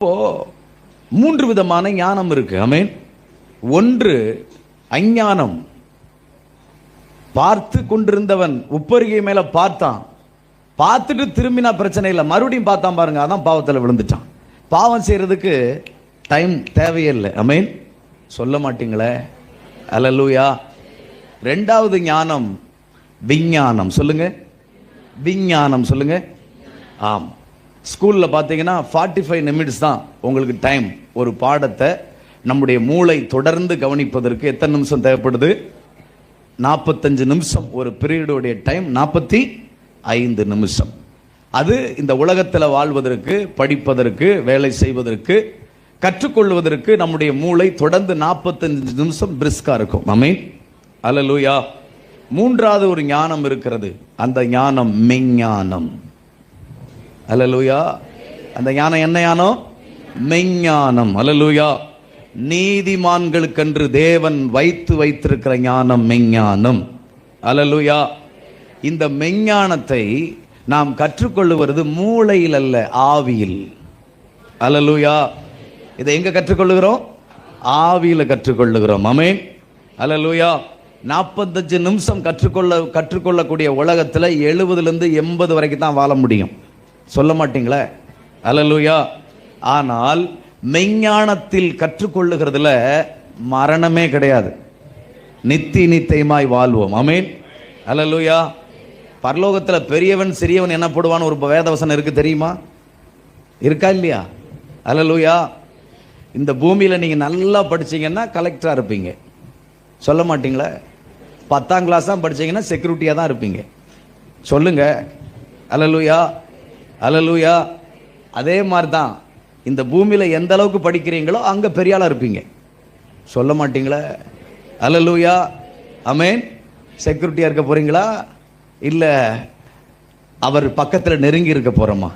இப்போ 3 விதமான ஞானம் இருக்கு. ஆமென். ஒன்று அஞ்ஞானம். பார்த்து கொண்டிருந்தவன் உப்பரிகை மேல பார்த்தான், பார்த்துட்டு திரும்பினா பிரச்சனை இல்லை, மறுபடியும் பார்த்தான் பாருங்க, அதான் பாவத்தில் விழுந்துட்டான். பாவம் செய்யறதுக்கு டைம் தேவையில்லை. ஆமென். சொல்ல மாட்டீங்களே அல்லேலூயா. ரெண்டாவது ஞானம் விஞ்ஞானம். சொல்லுங்க, விஞ்ஞானம் சொல்லுங்க. ஆம், ஸ்கூலில் பார்த்தீங்கன்னா 45 நிமிட்ஸ் தான் உங்களுக்கு டைம். ஒரு பாடத்தை நம்முடைய மூளை தொடர்ந்து கவனிப்பதற்கு எத்தனை நிமிஷம் தேவைப்படுது? 45 நிமிஷம். ஒரு பீரியடுடைய டைம் 45 நிமிஷம். அது இந்த உலகத்தில் வாழ்வதற்கு, படிப்பதற்கு, வேலை செய்வதற்கு, கற்றுக்கொள்வதற்கு நம்முடைய மூளை தொடர்ந்து 45 நிமிஷம் பிரிஸ்கா இருக்கும். ஆமென். அல்லேலூயா. மூன்றாவது ஒரு ஞானம் இருக்கிறது. அந்த ஞானம் மெஞ்ஞானம். அல்லேலூயா. அந்த ஞானம் என்ன ஞானம்? மெஞ்ஞானம். அல்லேலூயா. நீதிமான்களுக்கென்று தேவன் வைத்திருக்கிற ஞானம் மெஞ்ஞானம். அல்லேலூயா. இந்த மெஞ்ஞானத்தை நாம் கற்றுக்கொள்ளுவது மூளையில் அல்ல, ஆவியில். அல்லேலூயா. இதை எங்க கற்றுக்கொள்ளுகிறோம்? ஆவியில கற்றுக்கொள்ளுகிறோம். ஆமென். அல்லேலூயா. 45 நிமிஷம் கற்றுக்கொள்ளக்கூடிய உலகத்தில் 70லிருந்து 80 வரைக்கும் தான் வாழ முடியும். சொல்ல மாட்டீங்களே அல்லேலூயா. ஆனால் மெஞ்ஞானத்தில் கற்றுக்கொள்ளுகிறதுல மரணமே கிடையாது, நித்தியமாய் வாழ்வோம். ஆமென். அல்லேலூயா. பரலோகத்தில் பெரியவன் சிறியவன் என்னப்படுவான் ஒரு வேதவசனம் இருக்கு, தெரியுமா? இருக்கா இல்லையா? அல்லேலூயா. இந்த பூமியில் நீங்கள் நல்லா படிச்சீங்கன்னா கலெக்டராக இருப்பீங்க. சொல்ல மாட்டீங்களே. 10ஆம் கிளாஸ் தான் படிச்சீங்கன்னா செக்யூரிட்டியாக தான் இருப்பீங்க. சொல்லுங்க அல்லேலூயா. அல்லேலூயா. அதே மாதிரி தான் இந்த பூமியில் எந்த அளவுக்கு படிக்கிறீங்களோ அங்கே பெரிய ஆளாக இருப்பீங்க. சொல்ல மாட்டீங்களே அல்லேலூயா. ஆமென். செக்யூரிட்டியாக இருக்க போறீங்களா, இல்லை அவர் பக்கத்தில் நெருங்கி இருக்க போகிறோமா?